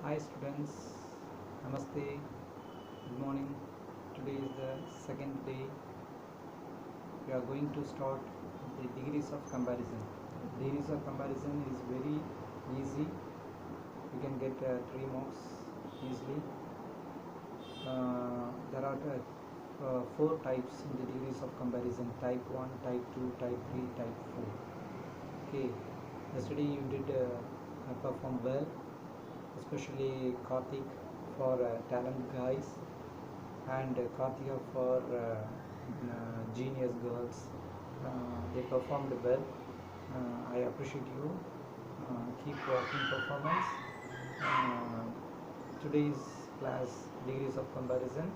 Hi students, Namaste, good morning. Today is the second day. We are going to start the degrees of comparison. Degrees of comparison is very easy. You can get 3 marks easily. There are 4 types in the degrees of comparison: type 1, type 2, type 3, type 4. Okay, yesterday you did perform well, especially Karthik for talent guys and Karthika for genius girls. They performed well. I appreciate you. Keep working performance. Today's class, degrees of comparison.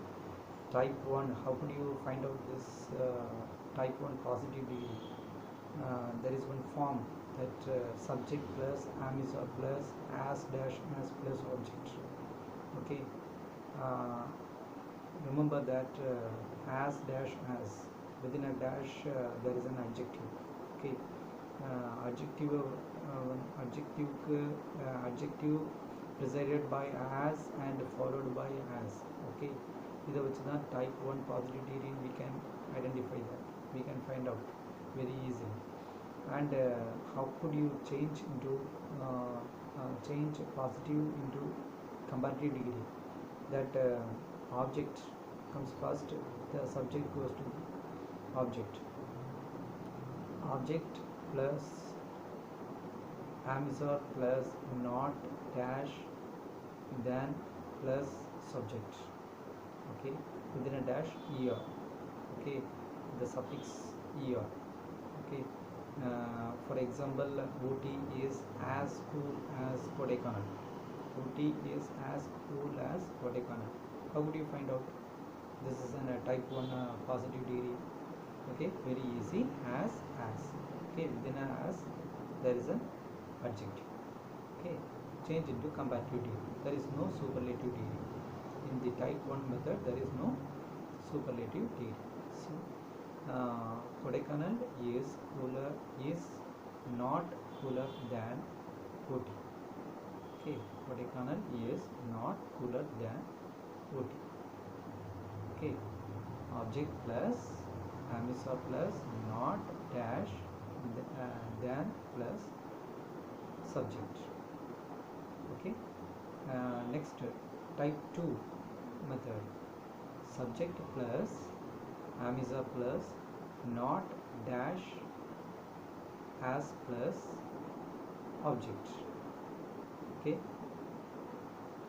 Type 1, how could you find out this type 1 positive degree? There is one form that subject plus am is or plus as dash as plus object. Okay, remember that as dash as, within a dash there is an adjective. Okay, adjective adjective preceded by as and followed by as. Okay, இதை வச்சு தான் type 1 positive degree we can identify that, we can find out very easily. And how could you change into change positive into comparative degree? That object comes first, the subject goes to object. Object plus am is or plus not dash then plus subject. Okay, within a dash er. Okay, the suffix er. Okay, for example, OT is as cool as Kodaikanal. OT is as cool as Kodaikanal. How would you find out? This is a type 1 positive degree. Okay, very easy. As. Okay, within a as there is an adjective. Okay, change into comparative degree. There is no superlative degree. In the type 1 method, there is no superlative degree. So, Kodaikanal is not cooler than OT. Okay, Kodaikanal is not cooler than OT. Okay, object plus am is or plus not dash then plus subject. Okay, next type 2 method, subject plus am is or plus not dash as plus object. Okay,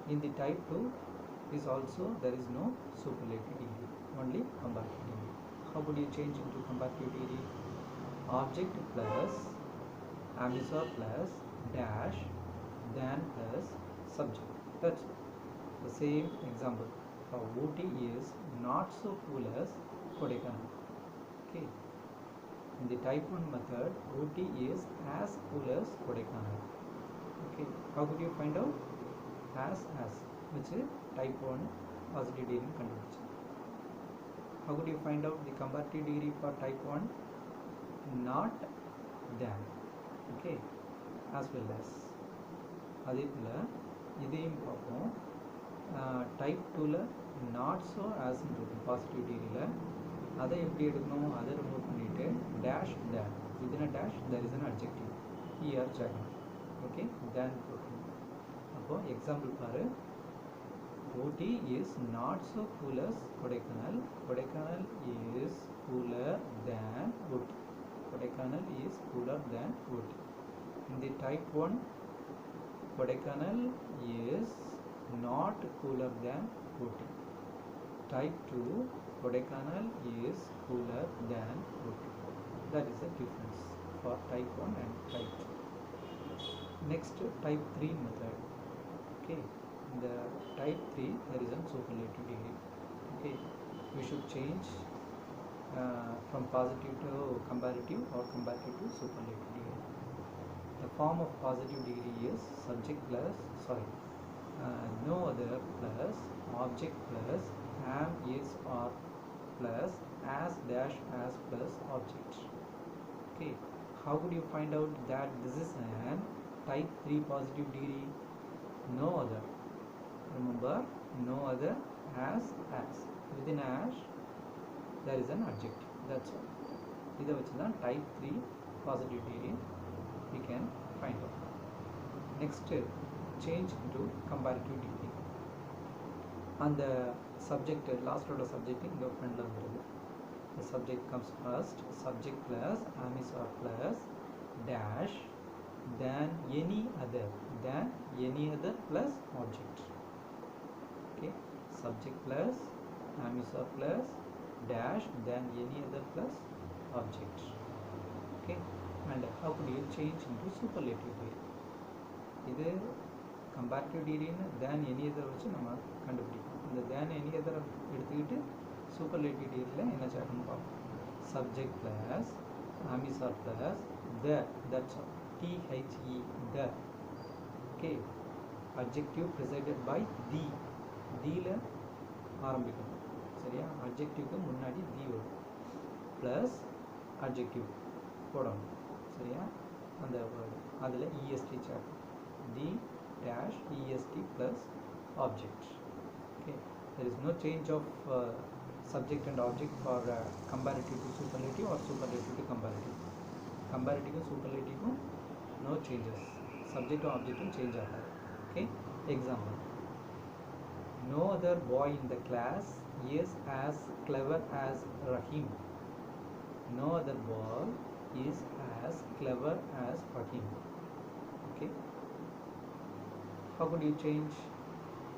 in the type 2 is also there is no superlative degree, only comparative degree. How would you change into comparative degree? Object plus am is or plus dash then plus subject. That's the same example. OT is not so cool as Kodaikanal. Okay, in the type 1 method, OT is as cool as Kodaikanal. Okay, how could you find out? As, which is type 1 positive degree condition. How could you find out the comparative degree for type 1? Not than. Okay, as well as. அதே போல் இதையும் பார்ப்போம். Type 2ல் not so ஆஸ்ன்னு இருக்கும் positive டிகிரியில். அதை எப்படி எடுக்கணும்? அதை ரிமூவ் பண்ணிவிட்டு dash than, within a dash there is an adjective ER சேர்க்கணும். ஓகே, தேன் போட்டுருணும். அப்போது எக்ஸாம்பிள் பாரு, OT is not so cool as Kodaikanal. Kodaikanal is cooler than OT. Kodaikanal is cooler than OT. In the type 1, Kodaikanal is not cooler than OT. Type 2, Kodaikanal is cooler than OT. That is the difference for type 1 and type 2. Next, type 3 method. Okay, in the type 3 there is a superlative degree. Okay, we should change from positive to comparative or comparative to superlative degree. The form of positive degree is subject plus no other plus object plus am is or plus as dash as plus object. Okay, how would you find out that this is an type 3 positive degree? No other. number, no other, as. Within as there is an adjective. That's all. இதை வச்சு தான் type 3 positive degree we can find out. Next, change into comparative degree. And the subject, last order subject in the front of the subject comes first. Subject plus amis or plus dash than any other plus object. Okay, subject plus amis or plus dash than any other plus object. Okay, and how could you change into superlative degree? இது comparative degree than any other வச்சு நம்ம கண்டுபிடிப்போம். இந்த than any other எடுத்துக்கிட்டு superlative degree என்ன சேர்க்கணும் பார்ப்போம். Subject plus amis or plus the, that's all. the, the. Okay, adjective preceded by the ல ஆரம்பிக்கணும். சரியா? adjectiveக்கு முன்னாடி the வரும் plus adjective போடணும். சரியா? அந்த word அதில் est சேர்க்கணும். the dash est plus object. Okay, there is no change of subject and object for comparative to superlative or superlative to comparative. Comparative to superlative no changes. Subject to object change ஆகாது. Okay, example. No other boy in the class is as clever as Rahim. No other boy is as clever as Rahim. Okay, how could you change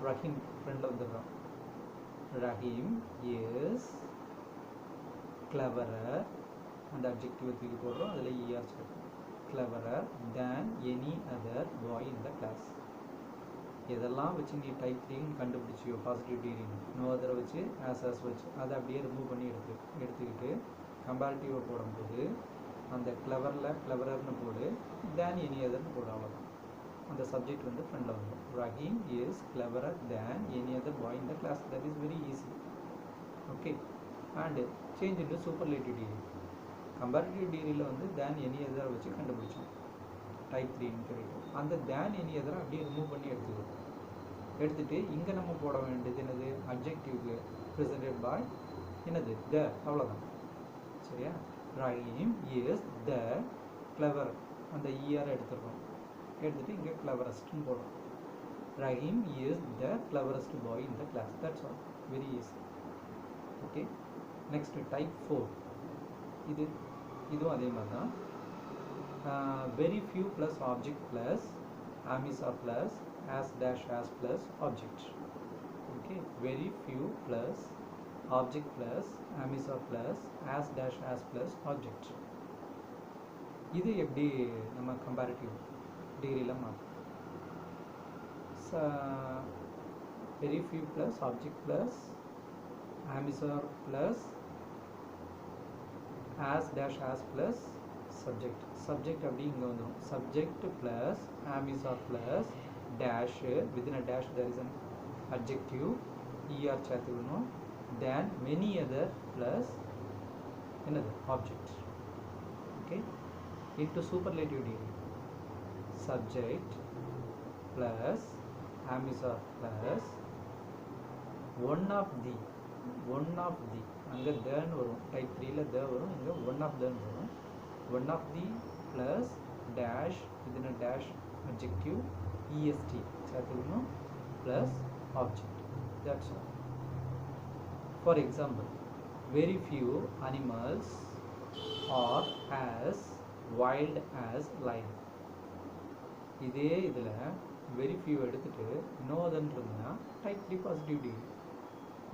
Rahim front of the row? Rahim is cleverer, and adjective தூக்கி போடுறோம். அதில் er சேர்க்கணும். Cleverer than any other boy in the class. இதெல்லாம் வச்சு நீ type 3 கண்டுபிடிச்சியோ positive degree, no அதரை வச்சு as வச்சு அதை அப்படியே ரிமூவ் பண்ணி எடுத்துக்கிட்டு கம்பேரிட்டிவை போடும்போது அந்த கிளவரர்னு போடு, தேன் எனி அதர்னு போடு, அவ்வளோதான். அந்த சப்ஜெக்ட் வந்து ஃப்ரெண்டில் வந்துடும். Rahim is cleverer than any other boy in the class. That is very easy. Okay, and change into superlative degree. Comparative டிகிரியில் வந்து தேன் எனி அதரை வச்சு கண்டுபிடிச்சோம் டைப் 3ன்னு சொல்லிட்டு. அந்த தேன் எனி அதரை அப்படியே ரிமூவ் பண்ணி எடுத்துட்டு இங்கே நம்ம போட வேண்டியது என்னது? அப்ஜெக்டிவ்க்கு ப்ரெசென்டட் பாய் என்னது? த, அவ்வளோதான். சரியா? ரஹீம் இஸ் த கிளவர், அந்த இஆர் எடுத்துடுறோம். எடுத்துட்டு இங்கே கிளவரஸ்ட்னு போடுறோம். Rahim is the cleverest boy in the class. That's all. Very easy. Okay, next type 4. இதுவும் அதே மாதிரி தான். Very few plus object plus amis or plus as dash as plus object. Okay, very few plus object plus amis or plus as dash as plus object. இது எப்படி நம்ம comparative டிகிரியில் மாற்றோம்? very few plus object plus amis or plus as dash as plus subject. Subject அப்படி இங்கே வந்துடும். Subject plus amis or plus dash, within a dash there is an adjective er சேர்த்துக்கணும். then many other plus another object. Okay, into superlative degree. Subject plus amis or plus one of the அங்கே தேன்னு வரும். Type 3ல த வரும், இங்கே one of தன்னு வரும். one of the plus dash, within a dash adjective est சேர்த்துக்கணும் plus object. That's all. For example, very few animals are as wild as lion. இதே இதில் very few எடுத்துட்டு no otherன்னு இருந்ததுன்னா டைப் 3 பாசிட்டிவ் டிகிரி.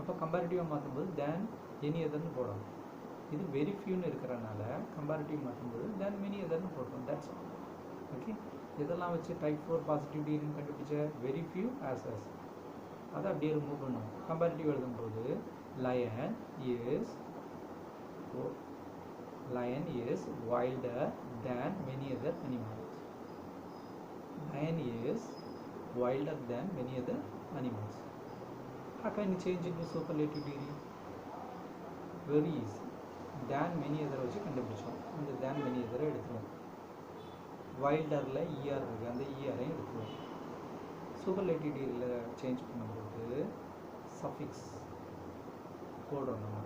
அப்போ கம்பேரிட்டிவாக மாற்றும்போது தேன் any அதர்னு போடணும். இது very ஃபியூன்னு இருக்கிறனால கம்பேரிட்டிவ் மாற்றும்போது தேன் மெனி அதர்னு போடுறோம். That's all. ஓகே, இதெல்லாம் வச்சு டைப் 4 பாசிட்டிவ் டிகிரின்னு கண்டுபிடிச்ச வெரி ஃபியூ ஆஸ் அதை அப்படியே ரிமூவ் பண்ணுவோம். கம்பேரிட்டிவ் எழுதும்போது lion is wilder than many other animals. Lion is wilder than many other animals. How can you change into superlative degree? Very easy. Than many other வச்சு கண்டுபிடிச்சோம். அந்த than many other எடுத்துருவோம். wilderல er இருக்கு, அந்த er எடுத்துருவோம். Superlative டிகிரியில் change பண்ணும்போது suffix போடுறோம் நம்ம.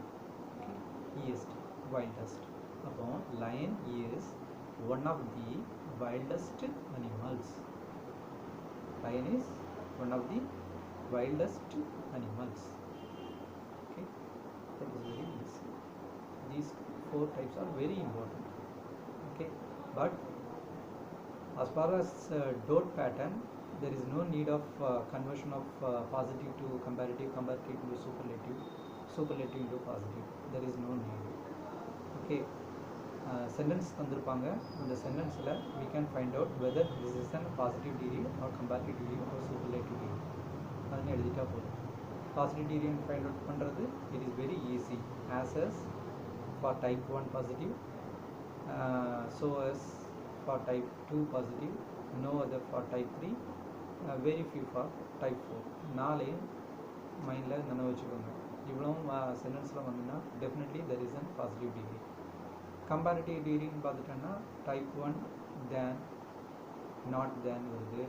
Okay, EST wildest. அப்போ lion is one of the wildest animals. Lion is one of the wildest animals. Okay, that is very easy. These 4 types are very important. Okay, but as far as dot pattern, there is no need of conversion of positive to comparative, comparative to superlative, superlative into positive. There is no need. Okay, sentence தந்திருப்பாங்க. அந்த சென்டென்ஸில் we can find out whether this is an positive degree or comparative degree or superlative degree. அதுன்னு எழுதிட்டா போதும். Positive degree find out பண்ணுறது it is very easy, as for type 1 positive, so as for type 2 positive, no other for type 3, very few for type 4. நாளே மைண்டில் நினைவு வச்சுக்கோங்க. இவ்வளவும் சென்டென்ஸில் வந்தீங்கன்னா definitely there is an positive degree. Comparative டிகிரின்னு பார்த்துட்டோன்னா டைப் 1 தேன், நாட் தேன் வருது.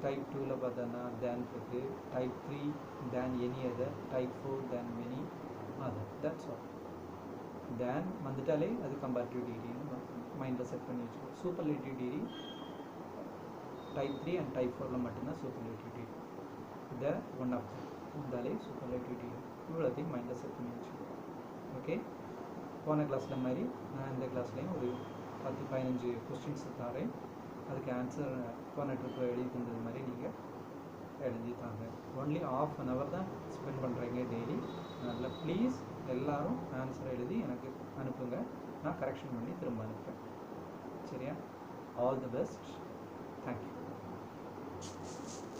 டைப் 2ல் பார்த்தோன்னா தேன் இருக்குது. Type 3 than any other. Type 4 than many other. That's all. Than வந்துட்டாலே அது கம்பேரிட்டிவ் டிகிரின்னு மைண்டில் செட் பண்ணி வச்சுக்கோம். Superlative degree type 3 and type 4ல் மட்டும்தான் சூப்பர்லேட்டிவ் டிகிரி. இதை ஒன் ஆஃப் இருந்தாலே சூப்பர்லேட்டிவ் டிகிரி. இவ்வளோத்தையும் மைண்டில் செட் பண்ணி வச்சுக்கோம். ஓகே, போன கிளாஸில் மாதிரி நான் இந்த கிளாஸ்லேயும் ஒரு 10-15 கொஸ்டின்ஸ் தரேன். அதுக்கு ஆன்சர் போன ட்ரிப்பில் எழுதி தந்தது மாதிரி நீங்கள் எழுதி தாங்க. ஒன்லி ½ an hour தான் ஸ்பெண்ட் பண்ணுறீங்க டெய்லி. அதனால் ப்ளீஸ் எல்லோரும் ஆன்சர் எழுதி எனக்கு அனுப்புங்க. நான் கரெக்ஷன் பண்ணி திரும்ப அனுப்புகிறேன். சரியா? All the best. தேங்க்யூ.